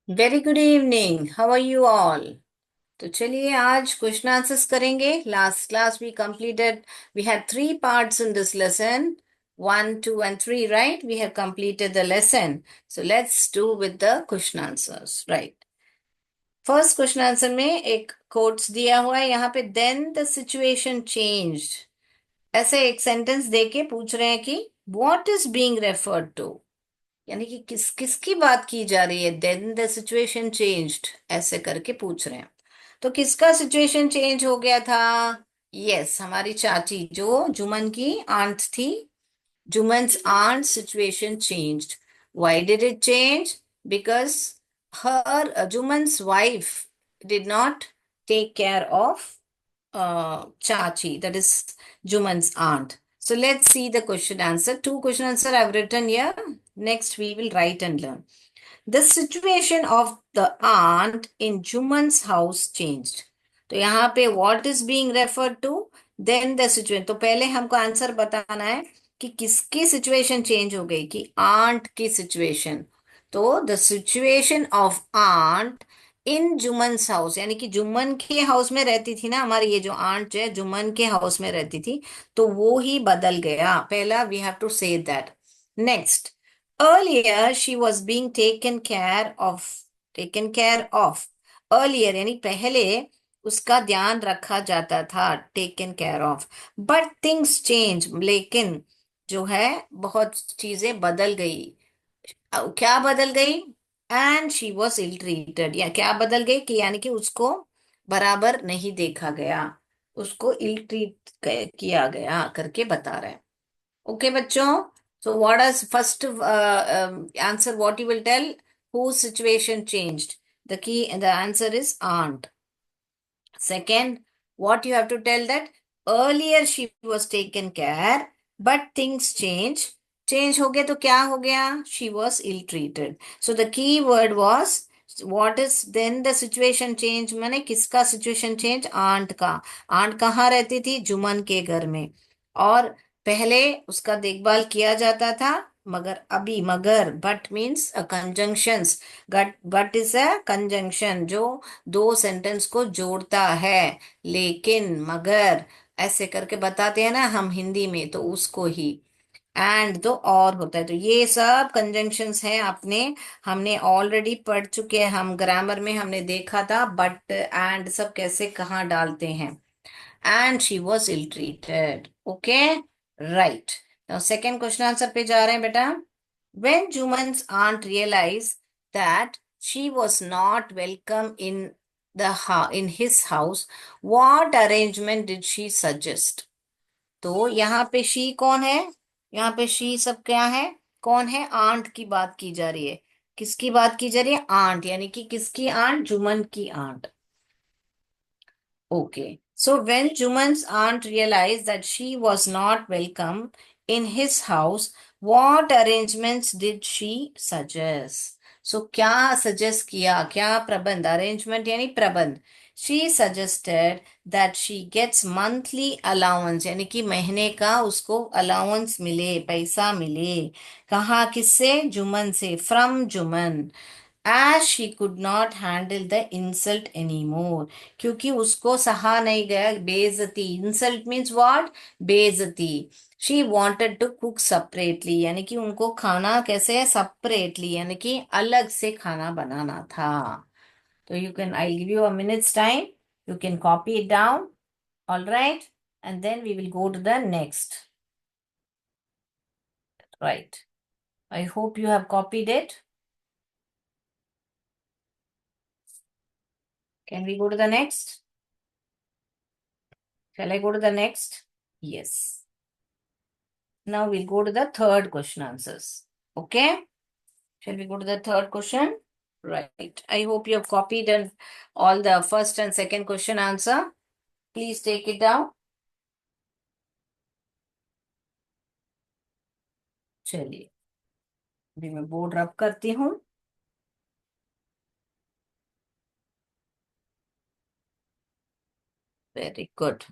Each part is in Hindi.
Very good evening, how are you all. तो चलिए आज क्वेश्चन आंसर्स करेंगे। Last class we completed, we had three parts in this lesson, 1, 2 and 3, right? We have completed the lesson. So let's do with the question answers, right? First question answer में एक कोट्स दिया हुआ है यहाँ पे, देन द सिचुएशन चेंज्ड। ऐसे एक सेंटेंस देके पूछ रहे हैं कि what is being referred to, यानी कि किसकी बात की जा रही है। देन द सिचुएशन चेंज्ड, ऐसे करके पूछ रहे हैं। तो किसका सिचुएशन चेंज हो गया था? यस, हमारी चाची जो जुमन की आंट थी, Jumman's aunt situation changed. Why did it change? Because her Jumman's wife did not take care of Chachi, that is Juman's aunt. So let's see the question answer. Two question answer I've written here. Next we will write and learn. The situation of the aunt in Juman's house changed. तो यहाँ पे what is being referred to? Then the situation. तो पहले हमको आंसर बताना है कि किसकी सिचुएशन चेंज हो गई, कि आंट की सिचुएशन। तो the situation of aunt in Jumman's house, यानी कि जुम्मन के हाउस में रहती थी ना हमारी ये जो आंट है, जुम्मन के हाउस में रहती थी, तो वो ही बदल गया। पहला we have to say that. Next, earlier she was being taken care of. Earlier यानी पहले उसका ध्यान रखा जाता था, taken care of. But things change, लेकिन जो है बहुत चीजें बदल गई। क्या बदल गई? And she was ill treated, या क्या बदल गई कि यानी कि उसको बराबर नहीं देखा गया, उसको इल ट्रीट किया गया करके बता रहे हैं। ओके बच्चों, so what is first answer, what you will tell? Who situation changed? The key the answer is aunt. Second, what you have to tell that earlier she was taken care, but things change. Change हो गया तो क्या हो गया? She was ill treated. So the key word was what is then the situation change, मैंने किसका situation change? आंट का। आंट कहाँ रहती थी? जुमन के घर में। और पहले उसका देखभाल किया जाता था, मगर अभी, मगर but means a conjunctions. But is a conjunction जो दो सेंटेंस को जोड़ता है। लेकिन, मगर, ऐसे करके बताते हैं ना हम हिंदी में, तो उसको ही एंड तो और होता है। तो ये सब कंजंक्शंस हैं, अपने हमने ऑलरेडी पढ़ चुके हैं, हम ग्रामर में हमने देखा था बट एंड सब कैसे कहाँ डालते हैं। And she was ill treated. Okay, right. Second question answer पे जा रहे हैं बेटा। When Juman's aunt realized that she was not welcome in his house, what arrangement did she suggest? तो यहाँ पे शी कौन है? यहाँ पे शी सब क्या है? कौन है? आंट की बात की जा रही है। किसकी बात की जा रही है? आंट, यानी कि किसकी आंट? जुमन की aunt. Okay. So when Juman's aunt realized that she was not welcome in his house, what arrangements did she suggest? So क्या suggest किया? क्या प्रबंध? Arrangement यानी प्रबंध। She suggested that she gets monthly allowance, यानी कि महीने का उसको allowance मिले, पैसा मिले। कहाँ? किससे? जुमन से, from Juman. as she could not handle the insult anymore, क्योंकि उसको सहा नहीं गया बेइज्जती। Insult means what? बेइज्जती। She wanted to cook separately, यानी कि उनको खाना कैसे है? सेपरेटली, यानी कि अलग से खाना बनाना था। तो you can, I give you a minutes time, you can copy it down, all right, and then we will go to the next, right? I hope you have copied it. Can we go to the next? Shall I go to the next? Yes. Now we'll go to the third question answers. Okay. Shall we go to the third question? Right. I hope you have copied and all the first and second question answer. Please take it down. चलिए, अभी मैं बोर्ड रब करती हूँ। Very good.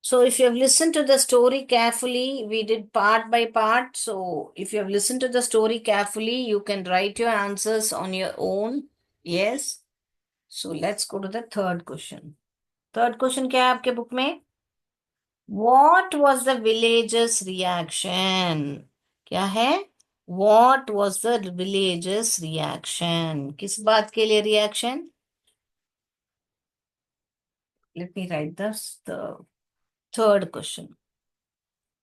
So if you have listened to the story carefully, we did part by part. So if you have listened to the story carefully, you can write your answers on your own. Yes. So let's go to the third question. Third question क्या है आपके बुक में? What was the villagers reaction? क्या है? What was the villagers reaction? किस बात के लिए reaction? Let me write this, the third question.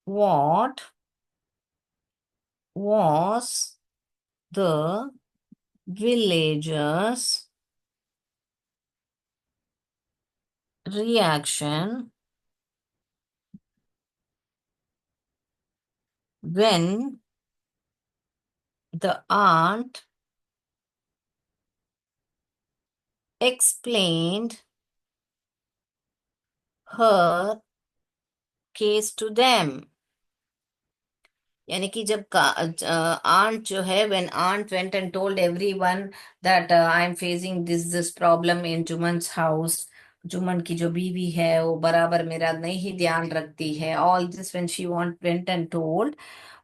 What was the villagers reaction when the aunt explained her case to them? यानी कि जब आंट जो है, when aunt went and told everyone that I am facing this problem in Jumman's house, Jumman की जो बीवी है वो बराबर मेरा नहीं ही ध्यान रखती है, all this when she want went and told,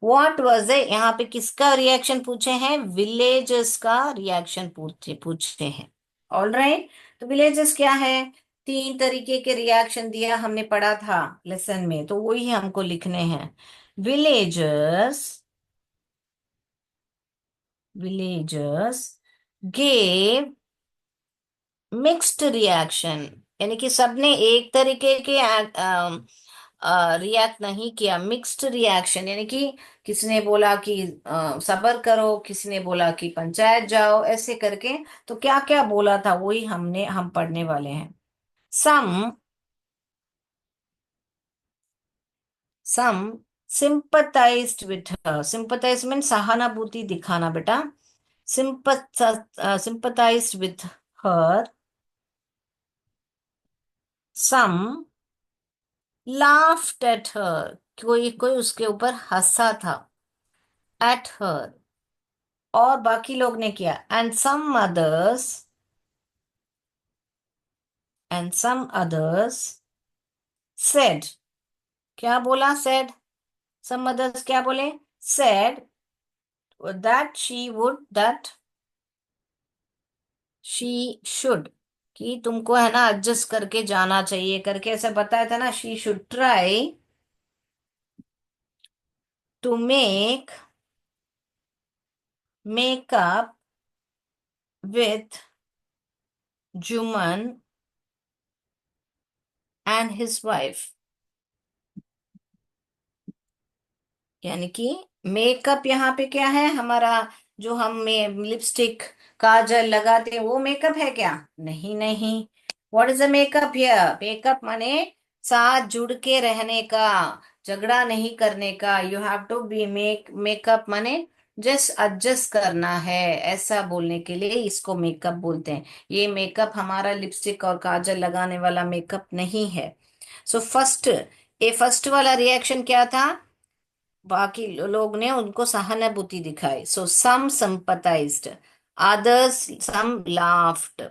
what was it, यहाँ पे किसका रिएक्शन पूछे हैं? विलेजर्स का रिएक्शन पूछे पूछते हैं। All right. तो विलेजर्स क्या है? तीन तरीके के रिएक्शन दिया हमने पढ़ा था लेसन में, तो वही हमको लिखने हैं। villagers villagers gave mixed reaction, यानी कि सबने एक तरीके के रिएक्ट नहीं किया, मिक्स्ड रिएक्शन, यानी कि किसने बोला कि सब्र करो, किसी ने बोला कि पंचायत जाओ, ऐसे करके। तो क्या क्या बोला था वही हम पढ़ने वाले हैं। सम सम sympathized with her, sympathize mean सहानुभूति दिखाना बेटा, sympathized with her, some laughed at her, कोई कोई उसके ऊपर हंसा था, at her, और बाकी लोग ने किया, and some others said, क्या बोला? said, some others क्या बोले? said that she should, कि तुमको है ना एडजस्ट करके जाना चाहिए करके ऐसा बताया था ना, she should try to make up with Jumman and his wife, यानी कि मेकअप यहाँ पे क्या है हमारा? जो हम में लिपस्टिक काजल लगाते हैं वो मेकअप है क्या? नहीं नहीं। What is a makeup here? Makeup माने साथ जुड़ के रहने का, झगड़ा नहीं करने का। You have to be makeup माने जस्ट एडजस्ट करना है, ऐसा बोलने के लिए इसको मेकअप बोलते हैं। ये मेकअप हमारा लिपस्टिक और काजल लगाने वाला मेकअप नहीं है। सो फर्स्ट वाला रिएक्शन क्या था? बाकी लोग ने उनको सहानुभूति दिखाई, सो सम sympathized, अदर्स सम लाफ्ड,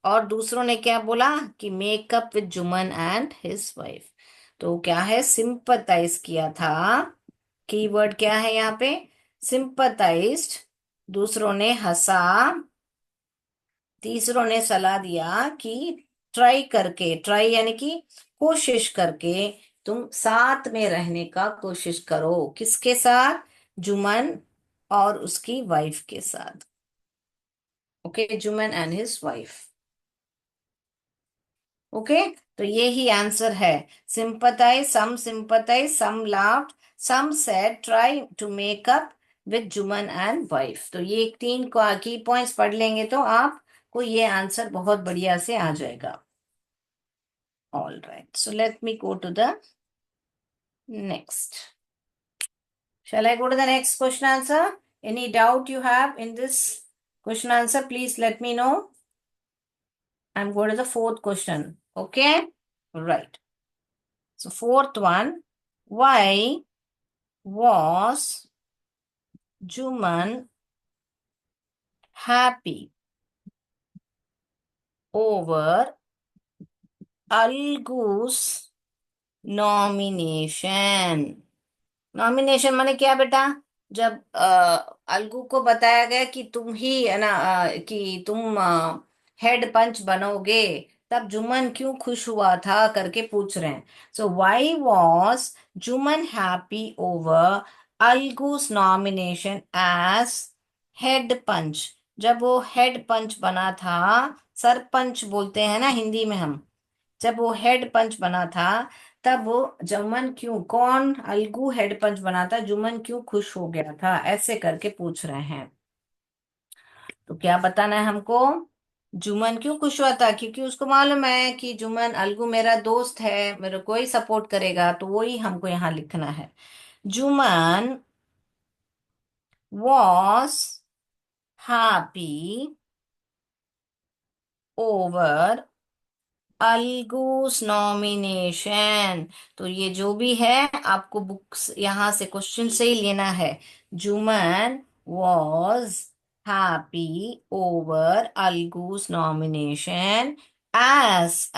और दूसरों ने क्या बोला? कि makeup with Jumman and his wife. तो क्या है? सिंपथाइज किया था। कीवर्ड क्या है यहाँ पे? सिंपथाइज्ड। दूसरों ने हंसा, तीसरों ने सलाह दिया कि ट्राई करके, ट्राई यानी कि कोशिश करके तुम साथ में रहने का कोशिश करो। किसके साथ? जुमन और उसकी वाइफ के साथ। Okay, Jumman and his wife. Okay, तो ये ही आंसर है। Sympathise, some laughed, some said try to make up with Jumman and wife. तो ये तीन की पॉइंट्स पढ़ लेंगे तो आपको ये आंसर बहुत बढ़िया से आ जाएगा। All right. So let me go to the next. Shall I go to the next question answer? Any doubt you have in this question answer, please let me know. I'm going to the fourth question. Okay? Right. So fourth one. Why was Juman happy over Algu's nomination. Nomination माने क्या बेटा? जब अलगू को बताया गया कि तुम ही है ना, कि तुम हेड पंच बनोगे, तब जुम्मन क्यों खुश हुआ था करके पूछ रहे हैं। So why was Jumman happy over Algu's nomination as head panch? जब वो हेड पंच बना था, सरपंच बोलते हैं ना हिंदी में हम, जब वो हेड पंच बना था, तब वो जुम्मन क्यों, कौन अलगू हेड पंच बना था, जुम्मन क्यों खुश हो गया था, ऐसे करके पूछ रहे हैं। तो क्या बताना है हमको? जुम्मन क्यों खुश हुआ था? क्योंकि उसको मालूम है कि जुम्मन, अलगू मेरा दोस्त है, मेरे को ही सपोर्ट करेगा, तो वो ही हमको यहाँ लिखना है। Jumman was happy over Algu's nomination. तो ये जो भी है, आपको बुक्स यहाँ से क्वेश्चन से ही लेना है। Jumman was happy over Algu's nomination as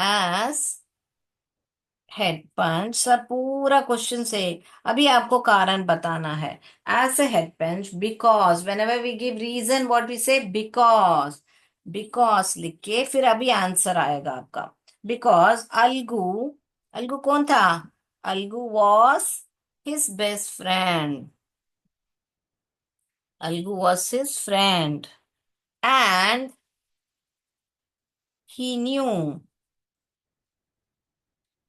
head panch. Sir पूरा क्वेश्चन से अभी आपको कारण बताना है। As a head panch because, whenever we give reason what we say, because. Because लिख के फिर अभी आंसर आएगा आपका। बिकॉज अलगू, अलगू कौन था? Algu was his best friend. Algu was his friend and he knew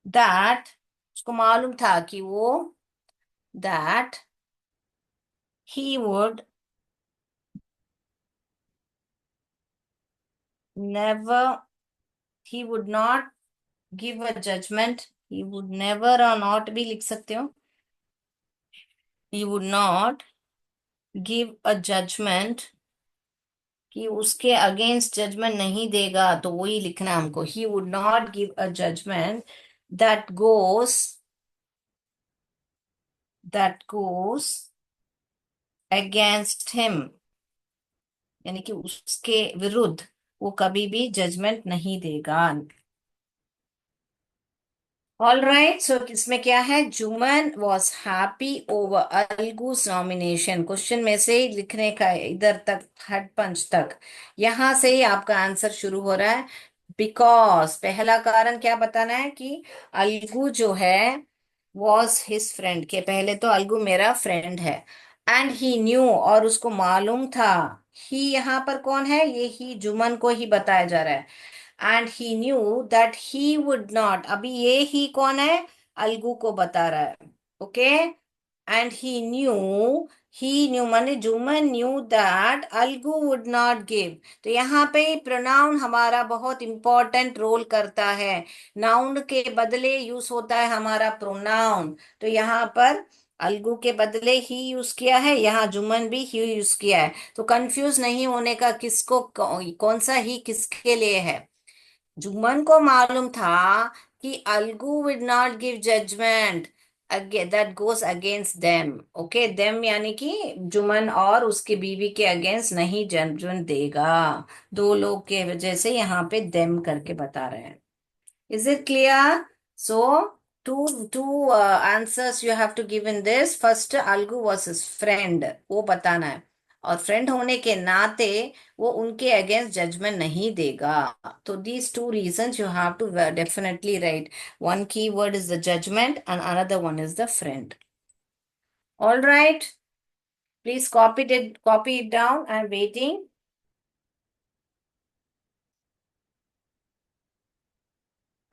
that, उसको मालूम था कि वो, that he would never, he would not give a judgment, he would never, or not भी लिख सकते हो, he would not give a judgment, कि उसके अगेंस्ट जजमेंट नहीं देगा, तो वही लिखना है हमको। he would not give a judgment that goes, that goes against him, यानी कि उसके विरुद्ध वो कभी भी जजमेंट नहीं देगा। ऑल राइट, सो इसमें क्या है? Jumman was happy over Algu's nomination. Question में से ही लिखने का है, इधर तक हट पंच तक, यहां से ही आपका आंसर शुरू हो रहा है। बिकॉज पहला कारण क्या बताना है कि अलगू जो है वॉज हिज फ्रेंड, के पहले तो अलगू मेरा फ्रेंड है, एंड ही न्यू, और उसको मालूम था। ही यहाँ पर कौन है? ये ही जुमन को ही बताया जा रहा है। And he knew that he would not, अभी ये ही कौन है? अलगू को बता रहा है। ओके, एंड ही न्यू माने Juman knew that Algu would not give. तो यहाँ पे प्रोनाउन हमारा बहुत इंपॉर्टेंट रोल करता है। नाउन के बदले यूज होता है हमारा प्रोनाउन। तो यहाँ पर अलगू के बदले ही यूज किया है, यहाँ जुमन भी ही यूज किया है। तो कंफ्यूज नहीं होने का, किसको कौन सा ही किसके लिए है। जुम्मन को मालूम था कि Algu would not give judgement that goes against them. Okay, them यानी कि जुम्मन और उसकी बीवी के अगेंस्ट नहीं जजमेंट देगा। दो लोग के वजह से यहाँ पे देम करके बता रहे हैं। Is it clear? So two answers you have to give in this. First, algu was his friend, वो बताना है। और फ्रेंड होने के नाते वो उनके अगेंस्ट जजमेंट नहीं देगा। तो these two reasons you have to definitely write. One key word is the judgment and another one is the friend. All right, please copy it down. I'm waiting.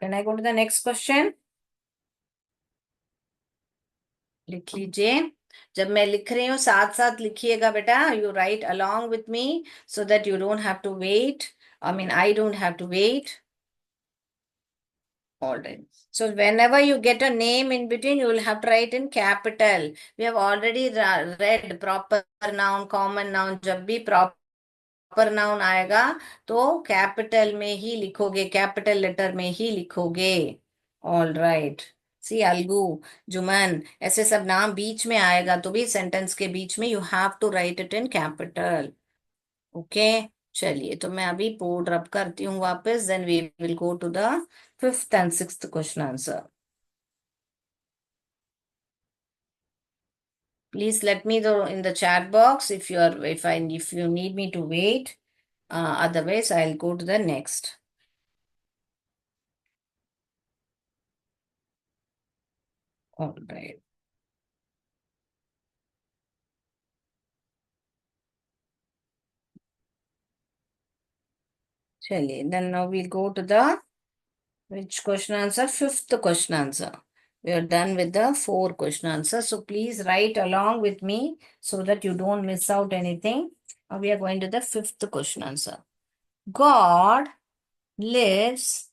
Can I go to the next question? लिख लीजिए। जब मैं लिख रही हूँ साथ साथ लिखिएगा बेटा, you write along with me, so that you don't have to wait, I mean I don't have to wait. All right. So whenever you get a name in between, you will have to write in capital. We have already read proper noun, common noun. जब भी proper नाउन आएगा तो कैपिटल में ही लिखोगे, कैपिटल लेटर में ही लिखोगे। All right. See Algu, Jumman, ऐसे सब नाम बीच में आएगा तो भी सेंटेंस के बीच में you have to write it in capital. Okay, चलिए तो मैं अभी बोर्ड रब करती हूँ वापस, then we will go to the fifth and sixth question answer. Please let me know in the chat box if you are if you need me to wait. Otherwise, I'll go to the next. All right. चलिए, then now we'll go to the which question answer? Fifth question answer. We are done with the four question answers. So please write along with me so that you don't miss out anything. Now we are going to the fifth question answer. God lives.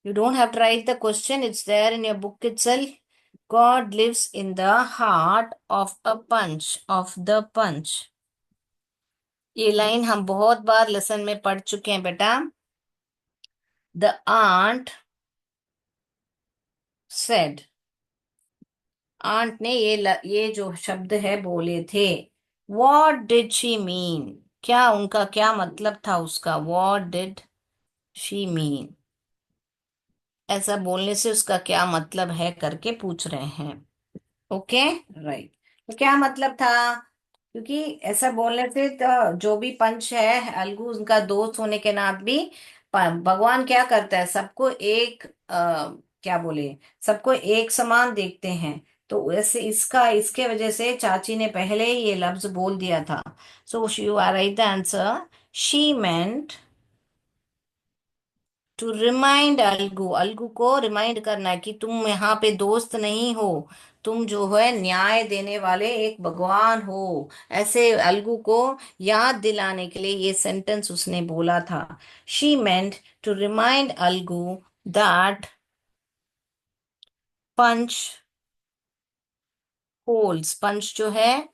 You don't have to write the question, it's there in your book itself. God lives in the heart of a punch, of the punch. ये लाइन हम बहुत बार लेसन में पढ़ चुके हैं बेटा. The aunt said. आंट ने ये जो शब्द है बोले थे. What did she mean? क्या उनका क्या मतलब था उसका? What did she mean? ऐसा बोलने से उसका क्या मतलब है करके पूछ रहे हैं. ओके. राइट. तो क्या मतलब था? क्योंकि ऐसा बोलने से तो जो भी पंच है अलगू उनका दोस्त होने के नाते भी भगवान क्या करता है, सबको एक क्या बोले, सबको एक समान देखते हैं. तो वैसे इसका इसके वजह से चाची ने पहले ही ये लफ्ज बोल दिया था. So you are right the answer. She meant to remind Algu. Algu को रिमाइंड करना है कि तुम यहाँ पे दोस्त नहीं हो, तुम जो है न्याय देने वाले एक भगवान हो. ऐसे अलगू को याद दिलाने के लिए ये सेंटेंस उसने बोला था. She meant to remind Algu that panch holds. Panch जो है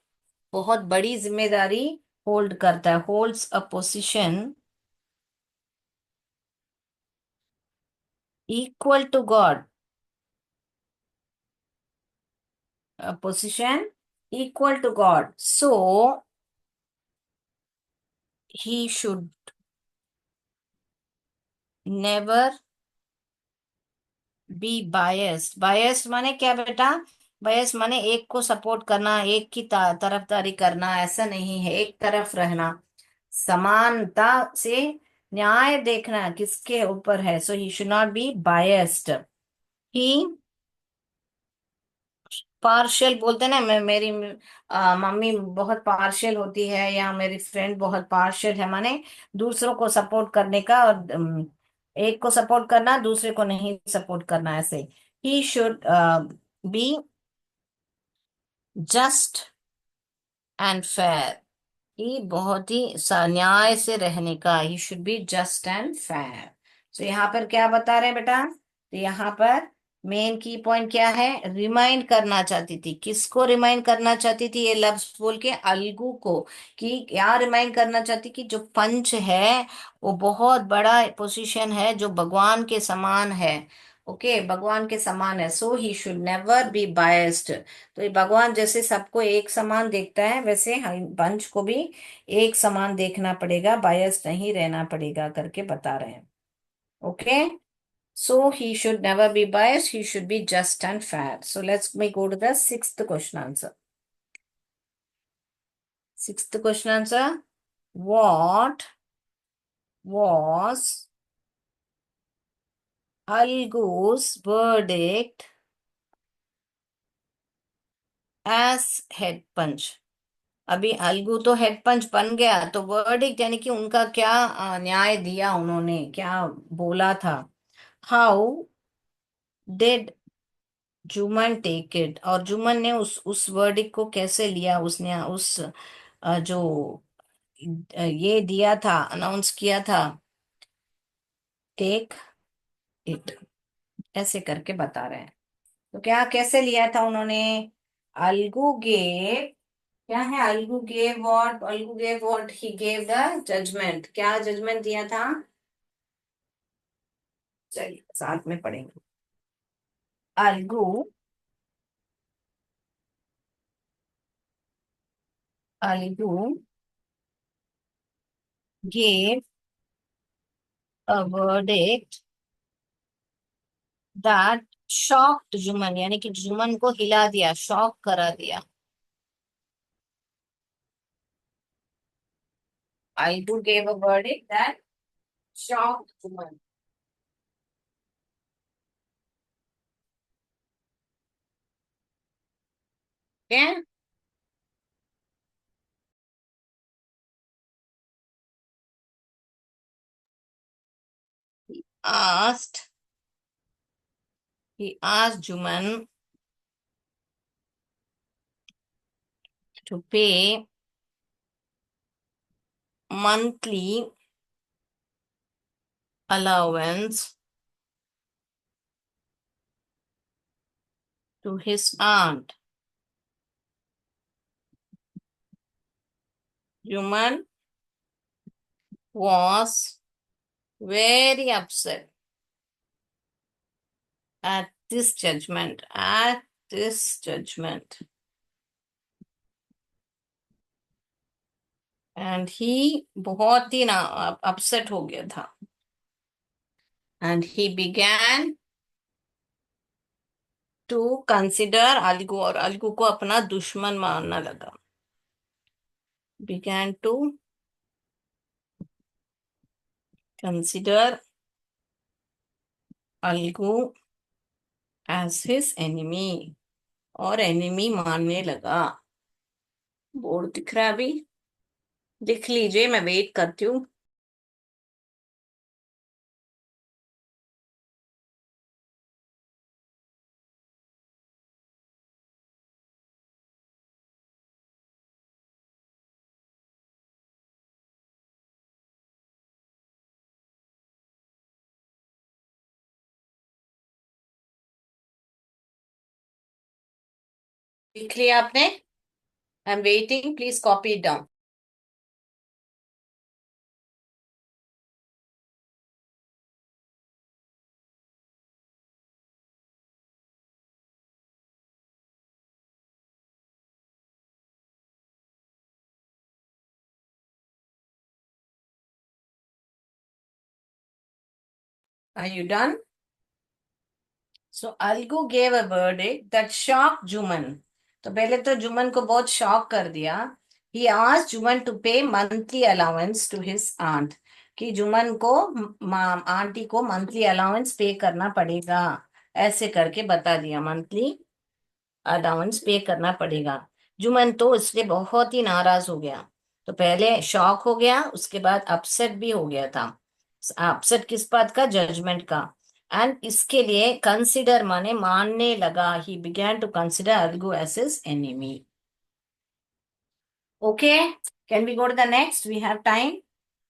बहुत बड़ी जिम्मेदारी होल्ड करता है. Holds a position equal to God. A position equal to God. So he should never be biased. Biased माने क्या बेटा? बायस्ड माने एक को सपोर्ट करना, एक की तरफदारी करना, ऐसा नहीं है. एक तरफ रहना, समानता से न्याय देखना किसके ऊपर है. So he should not be biased. ही पार्शियल बोलते हैं ना. मेरी मम्मी बहुत पार्शियल होती है या मेरी फ्रेंड बहुत पार्शियल है, माने दूसरों को सपोर्ट करने का और एक को सपोर्ट करना दूसरे को नहीं सपोर्ट करना, ऐसे. ही should be just and fair. ये बहुत ही न्याय से रहने का. ही should be just and fair. तो यहाँ पर क्या बता रहे हैं बेटा? तो यहाँ पर मेन की पॉइंट क्या है? रिमाइंड करना चाहती थी. किसको रिमाइंड करना चाहती थी ये लफ्ज बोल के? अलगू को. कि क्या रिमाइंड करना चाहती कि जो पंच है वो बहुत बड़ा पोजीशन है जो भगवान के समान है. ओके, भगवान के समान है. So he should never be biased. तो ये भगवान जैसे सबको एक समान देखता है वैसे पंच को भी एक समान देखना पड़ेगा, बायस नहीं रहना पड़ेगा करके बता रहे हैं. Okay. So he should never be bias, he should be just and fair. So let's me go to the sixth question answer. Sixth question answer. What was Algu's verdict as head panch. अभी अलगू तो हेड पंच बन गया, तो वर्डिक्ट यानी कि उनका क्या न्याय दिया, उन्होंने क्या बोला था. How did Jumman take it. और जुमन ने उस वर्डिक्ट को कैसे लिया. उसने उस जो ये दिया था, अनाउंस किया था, टेक इट, ऐसे करके बता रहे हैं. तो क्या कैसे लिया था उन्होंने? अलगू गेव. क्या है? Algu gave what? Algu gave what? He gave the judgement. क्या जजमेंट दिया था? चलिए साथ में पढ़ेंगे. Algu Algu gave a verdict that shocked Juman. यानी कि जुमन को हिला दिया, शॉक करा दिया. Algu gave a verdict that shocked woman. Okay? Asked, he asked Juman to pay monthly allowance to his aunt. Juman was very upset at this judgment. At this judgment. And he बहुत ही ना upset हो गया था. And he began to consider Algu और अलगू को अपना दुश्मन मानना लगा. Began to consider Algu as his enemy और enemy मानने लगा. बोर्ड दिख रहा है अभी? लिख लीजिए, मैं वेट करती हूँ. लिख लिया आपने? I am waiting, please copy it down. Are you done? So Algu gave a verdict that shock Jumman. तो पहले तो जुमन को बहुत शॉक कर दिया. He asked Jumman to pay monthly allowance to his aunt. कि जुमन को आंटी को मंथली अलाउंस पे करना पड़ेगा. ऐसे करके बता दिया, मंथली अलाउंस पे करना पड़ेगा. जुमन तो इसलिए बहुत ही नाराज हो गया. तो पहले शॉक हो गया, उसके बाद अपसेट भी हो गया था. अपसेट किस बात का? जजमेंट का. एंड इसके लिए कंसिडर माने मानने लगा. He began to consider Algu as his enemy. Okay, can we go to the next? We have time.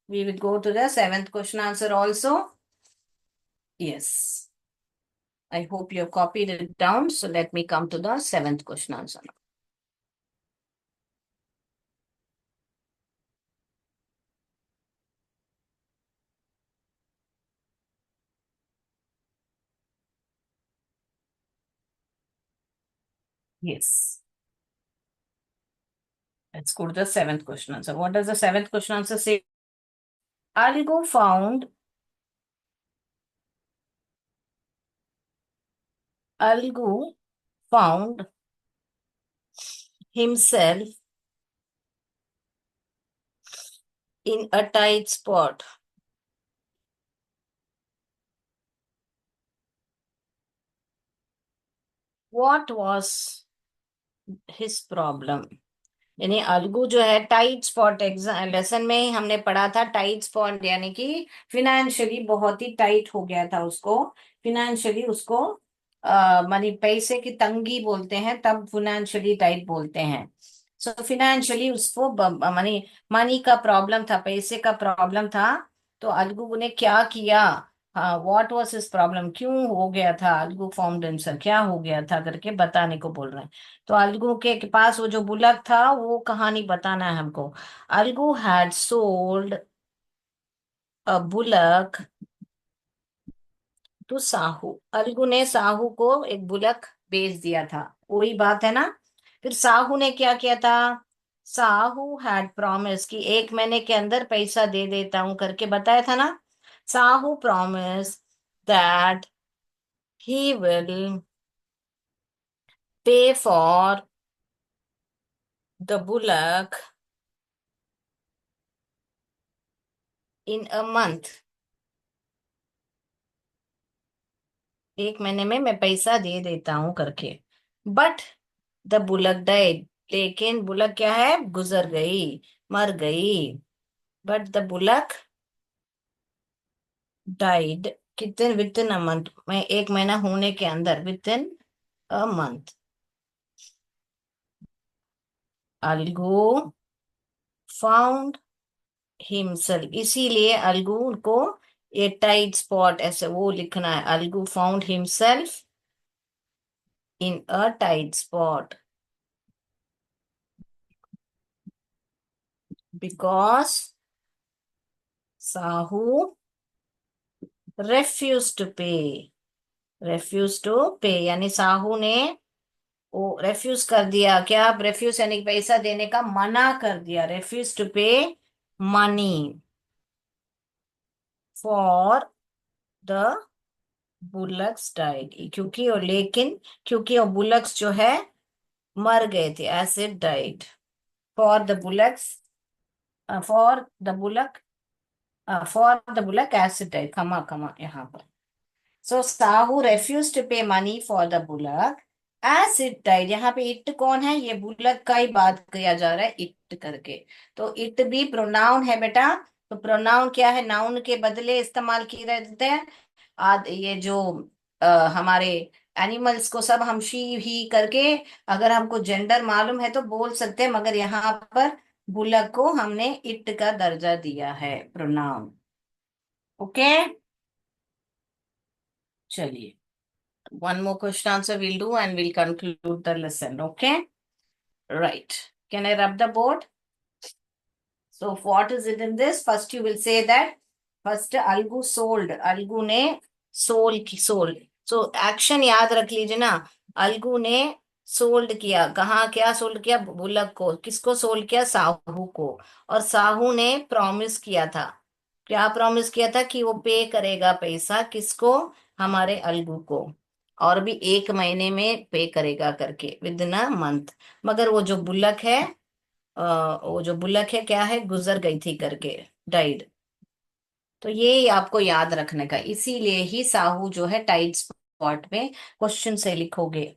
We will go to the seventh question answer also. Yes. I hope you have copied it down. So let me come to the seventh question answer. Yes. Let's go to the seventh question answer. What does the seventh question answer say? Algu found himself in a tight spot. What was his problem? यानी अलगू जो है टाइट स्पॉट. एग्जाम लेसन में ही हमने पढ़ा था टाइट स्पॉट यानी कि फिनेंशियली बहुत ही टाइट हो गया था उसको. फिनेंशियली उसको मानी पैसे की तंगी बोलते हैं, तब फिनेंशियली टाइट बोलते हैं. सो फिनेंशियली उसको मनी मनी का प्रॉब्लम था, पैसे का प्रॉब्लम था. तो अलगू ने क्या किया? हाँ, व्हाट वाज हिज प्रॉब्लम, क्यों हो गया था? अलगू फाउंड हिमसेल्फ, क्या हो गया था करके बताने को बोल रहे हैं. तो अलगू के पास वो जो बुलक था, वो कहानी बताना है हमको. Algu had sold a bullock to Sahu. Algu ने साहू को एक बुलक बेच दिया था. वही बात है ना? फिर साहू ने क्या किया था? साहू हैड प्रॉमिस कि 1 महीने के अंदर पैसा दे देता हूं करके बताया था ना. Sahu promise that he will pay for the bullock in a month, एक महीने में मैं पैसा दे देता हूं करके। बट द बुलक डाइड, लेकिन बुलक क्या है, गुजर गई, मर गई। बट द बुलक डाइड कितने, विद इन अ मंथ, मैं एक महीना होने के अंदर, with in a month. Algu found himself, इसीलिए अलगू को ये टाइड स्पॉट ऐसे वो लिखना है, Algu found himself in a tight spot because Sahu refuse to pay. Refuse to pay यानी साहू ने वो रेफ्यूज कर दिया, क्या रेफ्यूज यानी पैसा देने का मना कर दिया, refuge to pay money for the bullocks died, क्योंकि और लेकिन, क्योंकि वो बुलक्स जो है मर गए थे, as it died for the bullocks, for the bullock, for the bullock as it died, खमा खमा यहाँ पर। So Sahu refuse to pay money for the bullock as it died, यहाँ पे इट कौन है, ये बुलक का ही बात किया जा रहा है इट करके। तो इट भी प्रोनाउन है बेटा। तो प्रोनाउन क्या है, नाउन के बदले इस्तेमाल किए रहते हैं। आद ये जो हमारे एनिमल्स को सब हम शी ही करके, अगर हमको जेंडर मालूम है तो बोल सकते हैं, मगर यहाँ पर बुलक को हमने इट का दर्जा दिया है, प्रोनाउन। ओके, चलिए, one more question answer we'll do and we'll conclude the lesson. Okay? Right. Can I rub the board? So what is it in this? First you will say that first Algu sold. Algu ने sold. So action याद रख लीजिए ना। अलगू ने सोल्ड किया, कहाँ क्या सोल्ड किया, बुलक को, किसको सोल्ड किया, साहू को। और साहू ने प्रॉमिस किया था, क्या प्रॉमिस किया था, कि वो पे करेगा पैसा किसको, हमारे अलगू को, और भी एक महीने में पे करेगा करके, विद इन अ मंथ। मगर वो जो बुलक है, वो जो बुलक है क्या है, गुजर गई थी करके, डाइड। तो ये आपको याद रखने का, इसीलिए ही साहू जो है टाइड स्पॉट में क्वेश्चन से लिखोगे।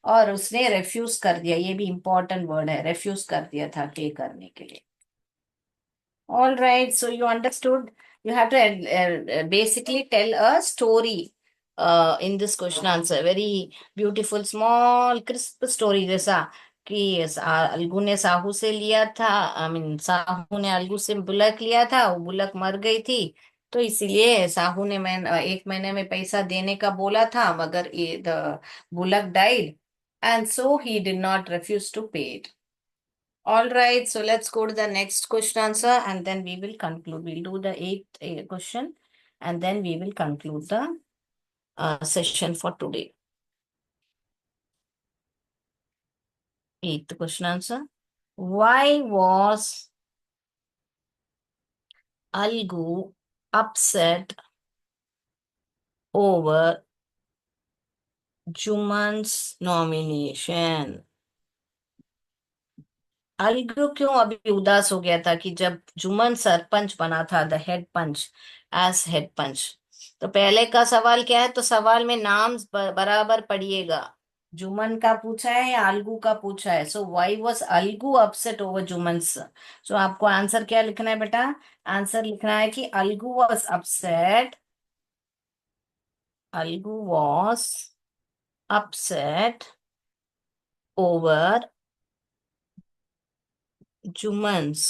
और उसने रेफ्यूज कर दिया, ये भी इंपॉर्टेंट वर्ड है, रेफ्यूज कर दिया था पे करने के लिए। All right, so you understood. You have to basically tell a story in this question answer. Very beautiful, small, crisp story जैसा कि अलगू ने साहू से लिया था, आई मीन साहू ने अलगू से बुलक लिया था, वो बुलक मर गई थी। तो इसीलिए साहू ने एक महीने में पैसा देने का बोला था, मगर the bullock died and so he did not refuse to pay. All right, so let's go to the next question answer and then we will conclude. We'll do the eighth question and then we will conclude the session for today. Eighth question answer. Why was Algu upset over Juman's nomination? Algu क्यों अभी उदास हो गया था कि जब जुमन सरपंच बना था, the head panch, as head panch. तो पहले का सवाल क्या है, तो सवाल में नाम बराबर पढ़िएगा, जुमन का पूछा है या अलगू का पूछा है। So why was Algu upset over Jumman's. So आपको आंसर क्या लिखना है बेटा, आंसर लिखना है कि Algu was upset, Algu was upset over Jumman's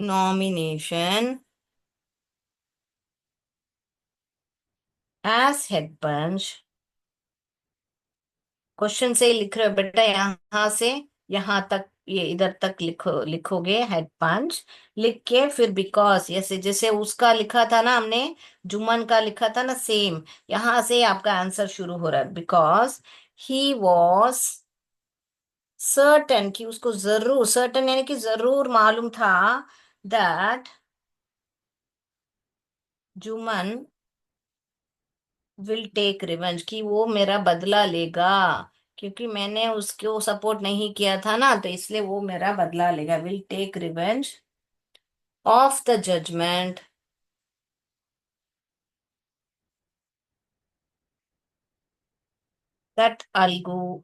nomination as head punch। Question से ही लिख रहे हो बेटा, यहाँ से यहाँ तक, ये इधर तक लिखोगे हेड पंच, लिख के फिर बिकॉज, जैसे जैसे उसका लिखा था ना हमने, जुमन का लिखा था ना, सेम यहाँ से आपका आंसर शुरू हो रहा है, बिकॉज ही वॉज सर्टन, कि उसको जरूर, सर्टन यानी कि जरूर मालूम था, that Jumman will take revenge, कि वो मेरा बदला लेगा, क्योंकि मैंने उसको सपोर्ट नहीं किया था ना, तो इसलिए वो मेरा बदला लेगा, will take revenge of the judgment that Algu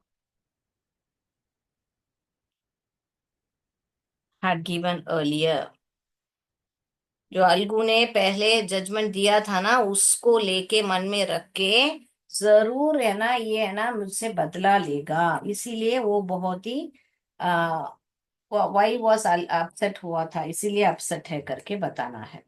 had given earlier। जो अलगू ने पहले जजमेंट दिया था ना, उसको लेके मन में रख के जरूर है ना, ये है ना मुझसे बदला लेगा, इसीलिए वो बहुत ही आ, वाई वॉज अपसेट हुआ था, इसीलिए अपसेट है करके बताना है।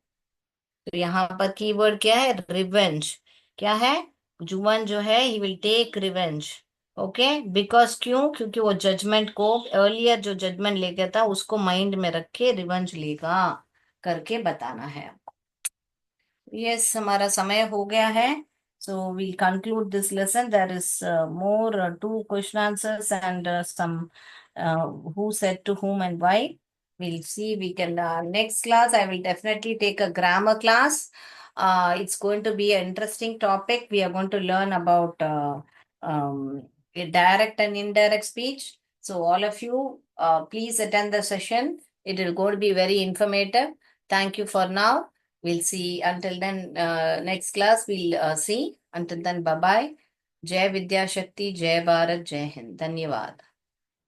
तो यहाँ पर कीवर्ड क्या है? रिवेंज। क्या है? जुवन जो है he will take revenge. Okay, because क्यों? क्योंकि वो जजमेंट को, अर्लियर जो जजमेंट ले गया था उसको माइंड में रख के रिवेंज लेगा करके बताना है। यस, हमारा समय हो गया है। So we conclude this lesson. There is more two question answers and some who said to whom and why. We'll see. We can next class. I will definitely take a grammar class. It's going to be an interesting topic. We are going to learn about a direct and indirect speech. So all of you, please attend the session. It will go to be very informative. Thank you for now. We'll see. Until then, next class we'll see. Until then, bye bye. Jai Vidya Shakti, Jai Bharat, Jai Hind. धन्यवाद।